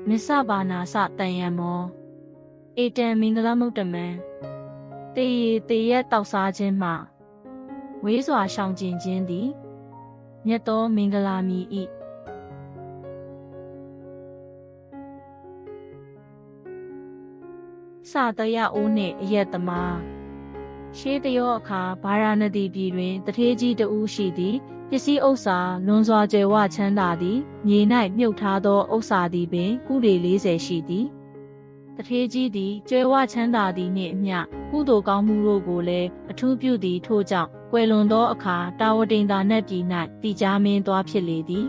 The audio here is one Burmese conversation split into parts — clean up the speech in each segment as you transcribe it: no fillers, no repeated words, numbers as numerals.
မစ္စဘာနာစတန်ယံမောဧတံမင်္ဂလမုတ္တမံတေယေတေရက်တောက်စားခြင်းမှဝေးစွာရှောင်ကျင်ခြင်းသည်မြတ်သောမင်္ဂလာမီ၏စတယအိုးနှင့်အယက်သမားရှေးတရောအခါဗာရာဏသီပြည်တွင်တထေးကြီးတဦးရှိသည်ပစ္စည်းဥစ္စာလွန်စွာကျယ်ဝချမ်းသာသည်မြေ၌မြုပ်ထားသောဥစ္စာသည်ပင်ကုဋေ40ရှိသည်တထေးကြီးသည်ကျယ်ဝချမ်းသာသည်နှင့်အမျှကုသိုလ်ကောင်းမှုတို့ကိုလည်းအထူးပြုသည်ထို့ကြောင့်ကွယ်လွန်သောအခါတာဝတိန်သာနတ်ပြည်၌တည်ကြားမင်းသွားဖြစ်လေသည်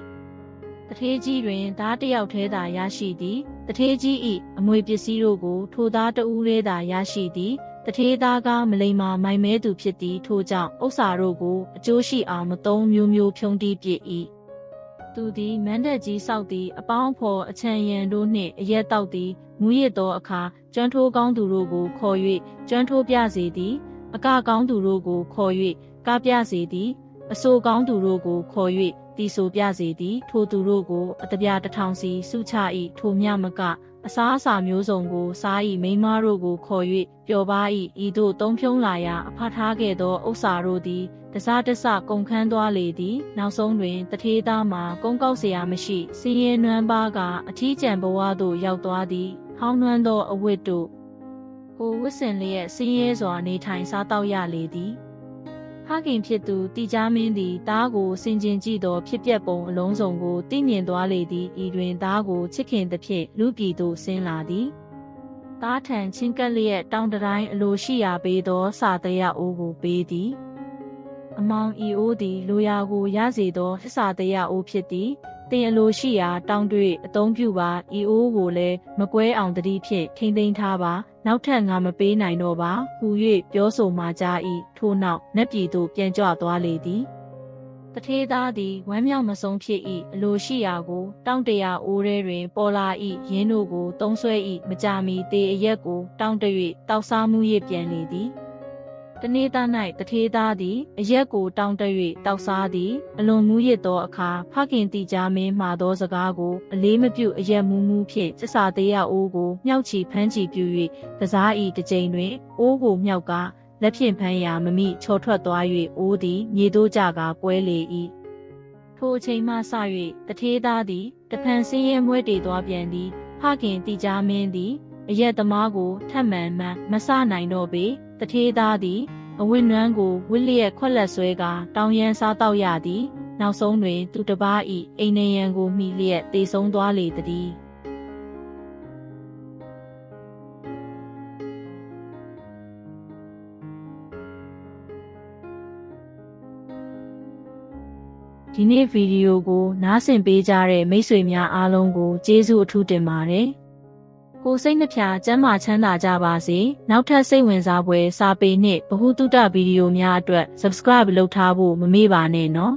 တထေးကြီးတွင်သားတစ်ယောက်ထဲသာရရှိသည်တထေးကြီး၏အမွေပစ္စည်းတို့ကိုထိုသားတဦးလေးသာရရှိသည်တထေးသားကမလိမ္မာမိုင်မဲသူဖြစ်သည်ထို့ကြောင့်ဥစ္စာတို့ကိုအကျိုးရှိအောင်မသုံးမျိုးမျိုးဖြုံးတီးပြစ်၏သူသည်မန်းတက်ကြီးဆောက်သည်အပေါင်းဖော်အချံရံတို့နှင့်အရက်တောက်သည်မူရစ်သောအခါကျွမ်းထိုးကောင်းသူတို့ကိုခေါ်၍ကျွမ်းထိုးပြစေသည်အကကောင်းသူတို့ကိုခေါ်၍ကားပြစေသည်အဆိုကောင်းသူတို့ကိုခေါ်၍တီဆိုပြစေသည်ထိုသူတို့ကိုအတပြ1000စီစုချ၏ထိုမြမကအစားအစာမျိုးစုံကိုစား၏မိန်းမတို့ကိုခေါ်၍ပျော်ပါ၏ဤသို့သုံးဖြုံးလာရာအဖထားခဲ့သောဥစ္စာတို့သည်တစားတဆကုန်ခန်းသွားလေသည်နောက်ဆုံးတွင်တထေးသားမှာကုန်းကောက်เสียမရှိစင်းရဲနွမ်းပါးကအထီးကျန်ဘဝသို့ရောက်သွားသည်ဟောင်းနွမ်းသောအဝတ်တို့ကိုဝတ်ဆင်လျက်စင်းရဲစွာနေထိုင်စားတောက်ရလေသည်ဖခင်ဖြစ်သူတိကျမင်းသည်သားကိုဆင်ခြင်ကြည့်သောဖြစ်ပျက်ပုံအလုံးစုံကိုသိမြင်သွားလေသည်ဤတွင်သားကိုချစ်ခင်သဖြင့်လူပြည်သို့ဆင်းလာသည်သားထံချင်းကပ်လျက်တောင်တတိုင်းအလိုရှိရာပေးသောစာတရအိုးကိုပေးသည်အမောင်ဤအိုးသည်လိုရာကိုရစေသောစာတရအိုးဖြစ်သည်တင်အလိုရှိရာတောင်းတွေ့အသုံးပြုပါဤအိုးကိုလည်းမကွဲအောင်တတိဖြင့်ထိမ့်သိမ်းထားပါနောက်ထပ်ငါမပေးနိုင်တော့ပါဟူ၍ပြောဆိုမှကြား၏ထို့နောက်နတ်ပြည်သို့ပြန်ကြွသွားလေသည်တထေးသားသည်ဝမ်းမြောက်မဆုံးဖြစ်၏အလိုရှိရာကိုတောင်းတရာအိုးထဲတွင်ပေါ်လာ၏ရင်းတို့ကိုသုံးဆွဲ၏မကြာမီတေအရက်ကိုတောင်းတ၍တောက်စားမှု၍ပြန်လေသည်တနေ့သား၌တထေးသားသည်အရက်ကိုတောင်းတ၍တောက်စားသည်အလွန်မူရစ်သောအခါဖခင်တိကြားမင်းမှာသောစကားကိုအလေးမပြုအရက်မူးမူးဖြင့်စစာတရားအိုးကိုမြောက်ချီဖမ်းချီပြု၍ကစား၏တစ်ကြိမ်တွင်အိုးကိုမြောက်ကလက်ဖြင့်ဖမ်းရာမမိချော်ထွက်သွား၍အိုးသည်မြေသို့ကျကာကွဲလေ၏ထိုအချိန်မှစ၍တထေးသားသည်တဖန်စင်းရဲမွဲတေသွားပြန်သည်ဖခင်တိကြားမင်းသည်အရက်သမားကိုထပ်မံမဆနိုင်တော့ပေတထေးသားသည်အဝတ်နွမ်းကိုဝစ်လျက်ခွက်လက်ဆွဲကာတောင်ရန်စားတောက်ရသည်နောက်ဆုံးတွင်သူတစ်ပါး၏အိမ်နရန်ကိုမိလျက်တေဆုံးသွားလေသည်ဒီနေ့ဗီဒီယိုကိုနားဆင်ပေးကြတဲ့မိတ်ဆွေများအားလုံးကိုကျေးဇူးအထူးတင်ပါတယ်ကိုစိတ်နှပြကျမ်းမာချမ်းသာကြပါစေနောက်ထပ်စိတ်ဝင်စားဖွယ်စာပေနှင့်ဗဟုသုတဗီဒီယိုများအတွက် Subscribe လုပ်ထားဖို့မမေ့ပါနဲ့နော်